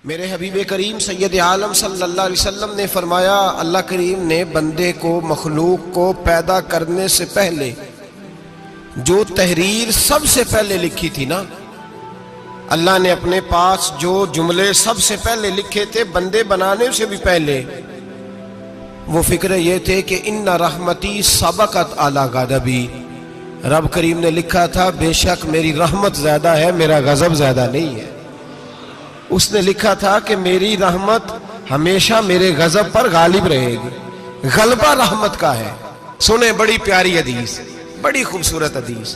میرے حبیب کریم سید عالم صلی اللہ علیہ وسلم نے فرمایا، اللہ کریم نے بندے کو، مخلوق کو پیدا کرنے سے پہلے جو تحریر سب سے پہلے لکھی تھی نا، اللہ نے اپنے پاس جو جملے سب سے پہلے لکھے تھے بندے بنانے سے بھی پہلے، وہ فکر یہ تھے کہ ان رحمتی سبقت اعلی غضبی، رب کریم نے لکھا تھا بے شک میری رحمت زیادہ ہے، میرا غضب زیادہ نہیں ہے۔ اس نے لکھا تھا کہ میری رحمت ہمیشہ میرے غضب پر غالب رہے گی، غلبہ رحمت کا ہے۔ سنیں بڑی پیاری حدیث، بڑی خوبصورت حدیث،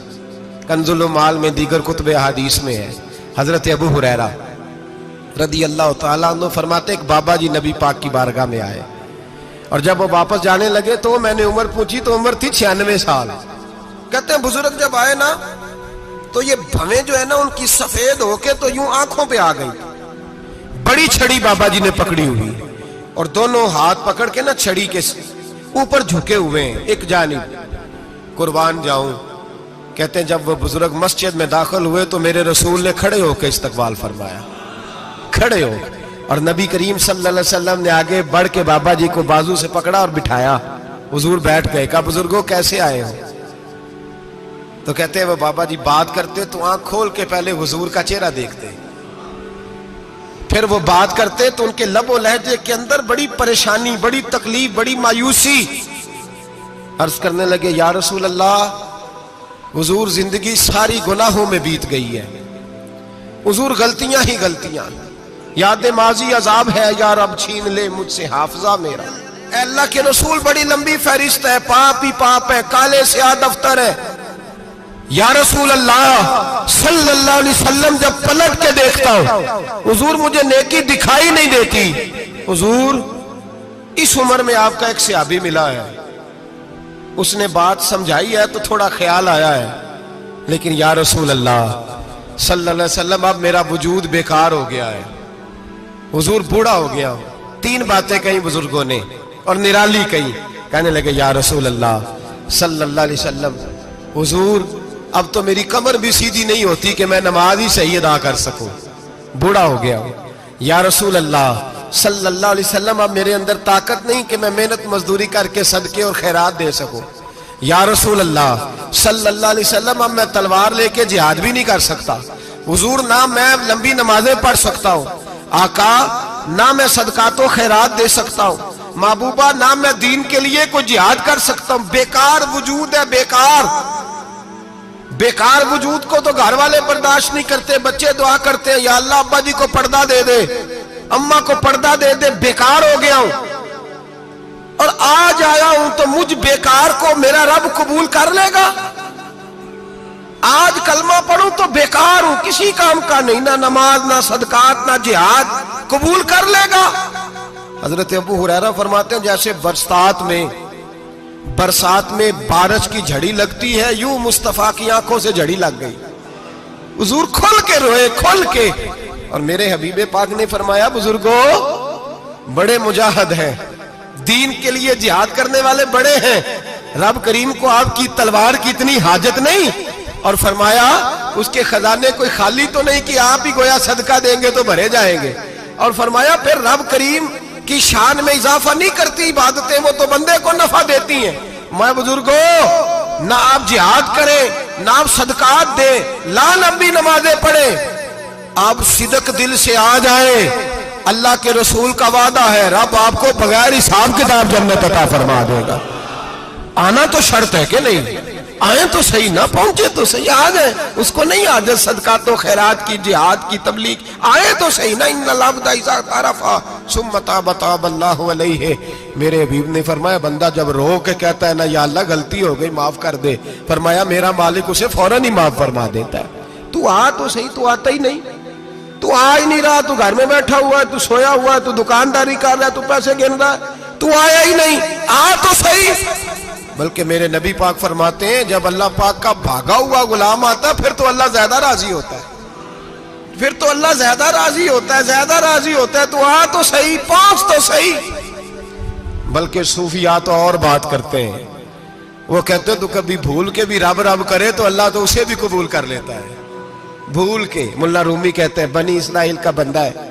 کنز المال میں دیگر کتب احادیث میں ہے۔ حضرت ابو ہریرہ رضی اللہ تعالیٰ عنہ فرماتے ایک بابا جی نبی پاک کی بارگاہ میں آئے، اور جب وہ واپس جانے لگے تو میں نے عمر پوچھی تو عمر تھی 96 سال۔ کہتے ہیں بزرگ جب آئے نا تو یہ بھویں جو ہے نا ان کی سفید ہو کے تو یوں آنکھوں پہ آ گئی، بڑی چھڑی بابا جی نے پکڑی ہوئی اور دونوں ہاتھ پکڑ کے نا چھڑی کے اوپر جھکے ہوئے ہیں ایک جانب، قربان جاؤں۔ کہتے ہیں جب وہ بزرگ مسجد میں داخل ہوئے تو میرے رسول نے کھڑے ہو کے استقبال فرمایا، کھڑے ہو، اور نبی کریم صلی اللہ علیہ وسلم نے آگے بڑھ کے بابا جی کو بازو سے پکڑا اور بٹھایا۔ حضور بیٹھ گئے، کہا بزرگوں کیسے آئے ہو؟ تو کہتے ہیں وہ بابا جی بات کرتے تو آنکھ کھول کے پہلے حضور کا چہرہ دیکھتے، پھر وہ بات کرتے تو ان کے لب و لہجے کے اندر بڑی پریشانی، بڑی تکلیف، بڑی مایوسی۔ عرض کرنے لگے یا رسول اللہ، حضور زندگی ساری گناہوں میں بیت گئی ہے، حضور غلطیاں ہی غلطیاں، یاد ماضی عذاب ہے، یا رب چھین لے مجھ سے حافظہ میرا۔ اے اللہ کے رسول بڑی لمبی فہرست ہے، پاپ ہی پاپ ہے، کالے سیاہ دفتر ہے۔ یا رسول اللہ صلی اللہ علیہ وسلم جب پلٹ کے دیکھتا ہوں حضور مجھے نیکی دکھائی نہیں دیتی۔ حضور اس عمر میں آپ کا ایک صحابی ملا ہے، اس نے بات سمجھائی ہے تو تھوڑا خیال آیا ہے، لیکن یا رسول اللہ صلی اللہ علیہ وسلم اب میرا وجود بیکار ہو گیا ہے، حضور بوڑھا ہو گیا ہوں۔ 3 باتیں کہیں بزرگوں نے اور نرالی کہیں، کہنے لگے یا رسول اللہ صلی اللہ علیہ وسلم، حضور اب تو میری کمر بھی سیدھی نہیں ہوتی کہ میں نماز ہی صحیح ادا کر سکوں، بوڑھا ہو گیا ہوں۔ یا رسول اللہ صلی اللہ علیہ وسلم اب میرے اندر طاقت نہیں کہ میں محنت مزدوری کر کے صدقے اور خیرات دے سکوں۔ یا رسول اللہ صلی اللہ علیہ وسلم اب میں تلوار لے کے جہاد بھی نہیں کر سکتا، حضور نہ میں لمبی نمازیں پڑھ سکتا ہوں، آقا نہ میں صدقات و خیرات دے سکتا ہوں، محبوبہ نہ میں دین کے لیے کوئی جہاد کر سکتا ہوں، بیکار وجود ہے، بیکار۔ بیکار وجود کو تو گھر والے برداشت نہیں کرتے، بچے دعا کرتے ہیں یا اللہ ابا جی کو پردہ دے دے، اماں کو پردہ دے دے، بیکار ہو گیا ہوں اور آج آیا ہوں تو مجھ بیکار کو میرا رب قبول کر لے گا؟ آج کلمہ پڑھوں تو بیکار ہوں، کسی کام کا نہیں، نہ نماز نہ صدقات نہ جہاد، قبول کر لے گا؟ حضرت ابو ہریرہ فرماتے ہیں جیسے برسات میں بارش کی جھڑی لگتی ہے، یوں مصطفیٰ کی آنکھوں سے جھڑی لگ گئی، حضور کھل کے روئے، کھل کے۔ اور میرے حبیب پاک نے فرمایا بزرگوں بڑے مجاہد ہیں، دین کے لیے جہاد کرنے والے بڑے ہیں، رب کریم کو آپ کی تلوار کی اتنی حاجت نہیں، اور فرمایا اس کے خزانے کوئی خالی تو نہیں کہ آپ ہی گویا صدقہ دیں گے تو بھرے جائیں گے، اور فرمایا پھر رب کریم کی شان میں اضافہ نہیں کرتی عبادتیں، وہ تو بندے کو نفع دیتی ہیں۔ میں بزرگوں نہ آپ جہاد کریں نہ آپ صدقات دیں، لا لمبی نمازیں پڑھیں، آپ صدق دل سے آ جائیں، اللہ کے رسول کا وعدہ ہے رب آپ کو بغیر حساب کتاب جنت عطا فرما دے گا۔ آنا تو شرط ہے کہ نہیں؟ آئیں تو صحیح، نہ پہنچے تو صحیح، آ گئے، اس کو نہیں عادت صدقات و خیرات کی، جہاد کی، تبلیغ، آئے تو صحیح نا۔ ان العبد اذا اعترف ثم تاب تاب اللہ علیہ، میرے حبیب نے فرمایا بندہ جب رو کے کہتا ہے نا یا اللہ غلطی ہو گئی معاف کر دے، فرمایا میرا مالک اسے فوراً ہی معاف فرما دیتا ہے۔ تو آ تو صحیح، تو آتا ہی نہیں، تو آ ہی نہیں رہا، تو گھر میں بیٹھا ہوا ہے، تو سویا ہوا ہے، تو دکانداری کر رہا ہے، تو پیسے گن رہا ہے، تو آیا ہی نہیں، آ تو صحیح۔ بلکہ میرے نبی پاک فرماتے ہیں جب اللہ پاک کا بھاگا ہوا غلام آتا ہے پھر تو اللہ زیادہ راضی ہوتا ہے، پھر تو اللہ زیادہ راضی ہوتا ہے، زیادہ راضی ہوتا ہے، تو آ تو صحیح، پہنچ تو صحیح۔ بلکہ صوفیاء تو اور بات کرتے ہیں، وہ کہتے ہیں تو کبھی بھول کے بھی رب رب کرے تو اللہ تو اسے بھی قبول کر لیتا ہے، بھول کے۔ ملا رومی کہتے ہیں بنی اسرائیل کا بندہ ہے،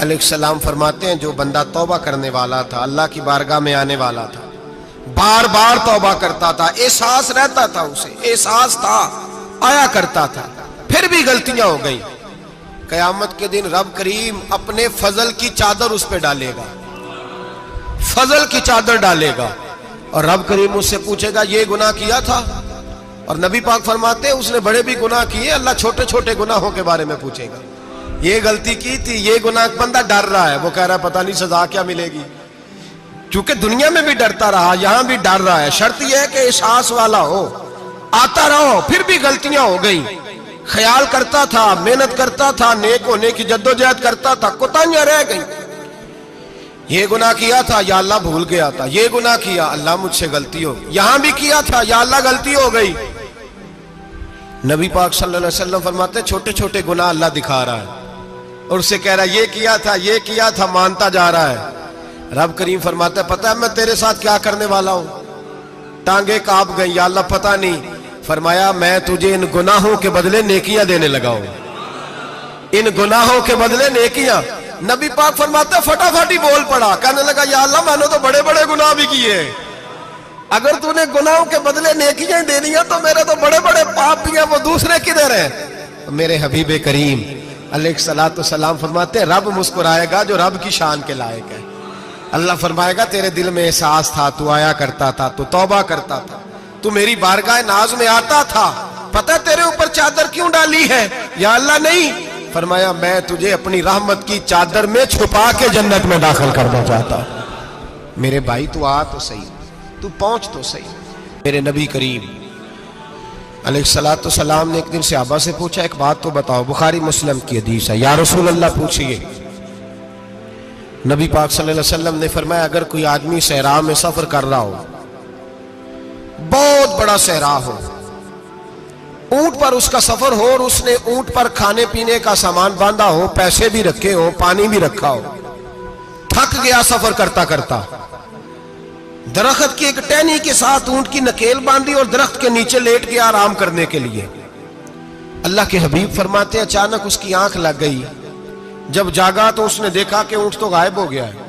علیہ السلام فرماتے ہیں جو بندہ توبہ کرنے والا تھا، اللہ کی بارگاہ میں آنے والا تھا، بار بار توبہ کرتا تھا، احساس رہتا تھا، اسے احساس تھا، آیا کرتا تھا، پھر بھی غلطیاں ہو گئی، قیامت کے دن رب کریم اپنے فضل کی چادر اس پہ ڈالے گا، فضل کی چادر ڈالے گا، اور رب کریم اس سے پوچھے گا یہ گناہ کیا تھا؟ اور نبی پاک فرماتے ہیں اس نے بڑے بھی گناہ کیے، اللہ چھوٹے چھوٹے گناہوں کے بارے میں پوچھے گا، یہ غلطی کی تھی، یہ گناہ، بندہ ڈر رہا ہے، وہ کہہ رہا ہے پتہ نہیں سزا کیا ملے گی، چونکہ دنیا میں بھی ڈرتا رہا، یہاں بھی ڈر رہا ہے، شرط یہ ہے کہ احساس والا ہو، آتا رہو، پھر بھی غلطیاں ہو گئی، خیال کرتا تھا، محنت کرتا تھا، نیک ہونے کی جدوجہد کرتا تھا، کوتاہیاں رہ گئی، یہ گناہ کیا تھا یا اللہ بھول گیا تھا، یہ گناہ کیا اللہ مجھ سے غلطی ہو گئی، یہاں بھی کیا تھا یا اللہ غلطی ہو گئی۔ نبی پاک صلی اللہ علیہ وسلم فرماتے ہیں چھوٹے چھوٹے گناہ اللہ دکھا رہا ہے اور اسے کہہ رہا ہے یہ کیا تھا، مانتا جا رہا ہے۔ رب کریم فرماتا ہے پتہ ہے میں تیرے ساتھ کیا کرنے والا ہوں؟ ٹانگیں کانپ گئی، یا اللہ پتہ نہیں، فرمایا میں تجھے ان گناہوں کے بدلے نیکیاں دینے لگا ہوں، ان گناہوں کے بدلے نیکیاں۔ نبی پاک فرماتا ہے فٹافٹ ہی بول پڑا، کہنے لگا یا اللہ میں نے تو بڑے بڑے گناہ بھی کیے، اگر تو نے گناہوں کے بدلے نیکیاں دے دیا تو میرے تو بڑے بڑے پاپ بھی ہیں، وہ دوسرے کدھر ہیں؟ میرے حبیب کریم علیہ الصلوۃ والسلام فرماتے ہیں رب مسکرائے گا جو رب کی شان کے لائق ہے، اللہ فرمائے گا تیرے دل میں احساس تھا، تو آیا کرتا تھا، تو توبہ کرتا تھا، تو میری بارگاہ ناز میں آتا تھا، پتہ تیرے اوپر چادر کیوں ڈالی ہے؟ یا اللہ نہیں، فرمایا میں تجھے اپنی رحمت کی چادر میں چھپا کے جنت میں داخل کرنا چاہتا ہوں۔ میرے بھائی تو آ تو صحیح، تو پہنچ تو صحیح۔ میرے نبی کریم علیہ الصلوۃ والسلام نے ایک دن صحابہ سے پوچھا ایک بات تو بتاؤ، بخاری مسلم کی حدیث ہے، یا رسول اللہ پوچھئے۔ نبی پاک صلی اللہ علیہ وسلم نے فرمایا اگر کوئی آدمی صحرا میں سفر کر رہا ہو، بہت بڑا صحرا ہو، اونٹ پر اس کا سفر ہو اور اس نے اونٹ پر کھانے پینے کا سامان باندھا ہو، پیسے بھی رکھے ہو، پانی بھی رکھا ہو، تھک گیا سفر کرتا کرتا، درخت کی ایک ٹہنی کے ساتھ اونٹ کی نکیل باندھی اور درخت کے نیچے لیٹ گیا آرام کرنے کے لیے۔ اللہ کے حبیب فرماتے ہیں اچانک اس کی آنکھ لگ گئی، جب جاگا تو اس نے دیکھا کہ اونٹ تو غائب ہو گیا ہے،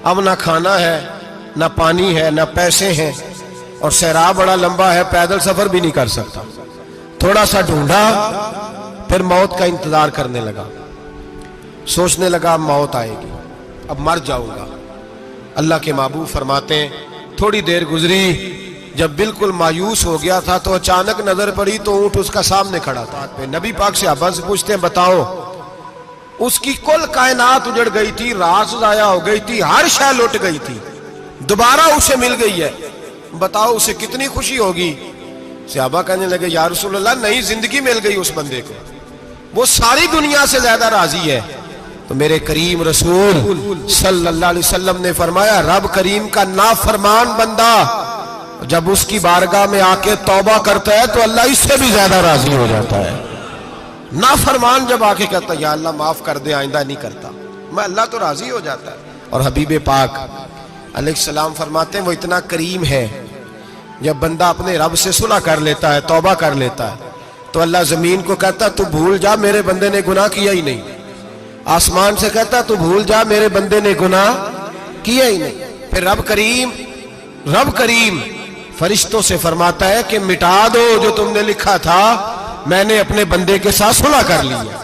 اب نہ کھانا ہے، نہ پانی ہے، نہ پیسے ہیں، اور صحرا بڑا لمبا ہے، پیدل سفر بھی نہیں کر سکتا۔ تھوڑا سا ڈھونڈا، پھر موت کا انتظار کرنے لگا، سوچنے لگا اب موت آئے گی، اب مر جاؤں گا۔ اللہ کے محبوب فرماتے ہیں تھوڑی دیر گزری، جب بالکل مایوس ہو گیا تھا تو اچانک نظر پڑی تو اونٹ اس کا سامنے کھڑا تھا۔ نبی پاک صحابہ سے پوچھتے ہیں بتاؤ، اس کی کل کائنات اجڑ گئی تھی، راز ضائع ہو گئی تھی، ہر شے لٹ گئی تھی، دوبارہ اسے مل گئی ہے، بتاؤ اسے کتنی خوشی ہوگی؟ صحابہ کہنے لگے یا رسول اللہ نئی زندگی مل گئی اس بندے کو، وہ ساری دنیا سے زیادہ راضی ہے۔ تو میرے کریم رسول صلی اللہ علیہ وسلم نے فرمایا رب کریم کا نافرمان بندہ جب اس کی بارگاہ میں آ کے توبہ کرتا ہے تو اللہ اس سے بھی زیادہ راضی ہو جاتا ہے۔ نافرمان جب آ کے کہتا ہے یا اللہ معاف کر دے، آئندہ نہیں کرتا، میں اللہ تو راضی ہو جاتا ہے۔ اور حبیب پاک علیہ السلام فرماتے ہیں وہ اتنا کریم ہے، جب بندہ اپنے رب سے صلح کر لیتا ہے، توبہ کر لیتا ہے، تو اللہ زمین کو کہتا تو بھول جا میرے بندے نے گناہ کیا ہی نہیں، آسمان سے کہتا تو بھول جا میرے بندے نے گناہ کیا ہی نہیں۔ پھر رب کریم فرشتوں سے فرماتا ہے کہ مٹا دو جو تم نے لکھا تھا، میں نے اپنے بندے کے ساتھ صلح کر لی ہے۔